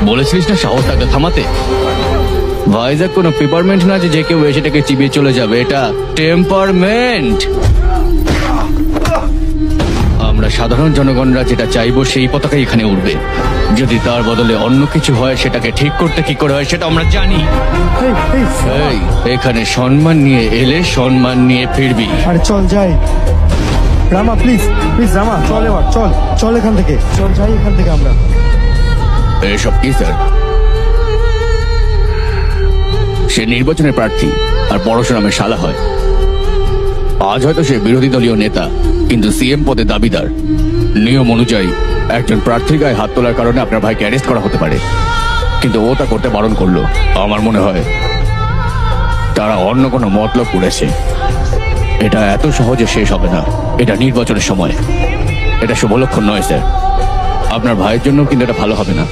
বলেছিলিস না সাহস থাকলে থামাতে। ভাইজাগ কোনো পেপারমেন্ট না যে কেউ এসেটাকে চিবিয়ে চলে যাবে, এটা টেম্পারমেন্ট। আমরা সাধারণ জনগণরা যেটা চাইবো সেই পতাকাই এখানে উঠবে। যদি তার বদলে অন্য কিছু হয় সেটাকে ঠিক করতে কি করে হয় সেটা আমরা জানি। এই, এখানে সম্মান নিয়ে এলে সম্মান নিয়ে ফিরবি। আরে চল যাই। রামা প্লিজ প্লিজ রামা, চল এবার, চল চল এখান থেকে, চল যাই এখান থেকে আমরা। এসব কি স্যার? সে নির্বাচনের প্রার্থী আর পরশুরামের শালা হয়। আজ হয়তো সে বিরোধী দলীয় নেতা, কিন্তু সিএম পদে দাবিদার। নিয়ম অনুযায়ী একজন প্রার্থীর গায়ে হাত তোলার কারণে আপনার ভাইকে অ্যারেস্ট করা হতে পারে, কিন্তু ও তা করতে বারণ করলো। আমার মনে হয় তারা অন্য কোনো মতলব করেছে। এটা এত সহজে শেষ হবে না। এটা নির্বাচনের সময়, এটা শুভ লক্ষণ নয় স্যার। আপনার ভাইয়ের জন্য কিন্তু এটা ভালো হবে না।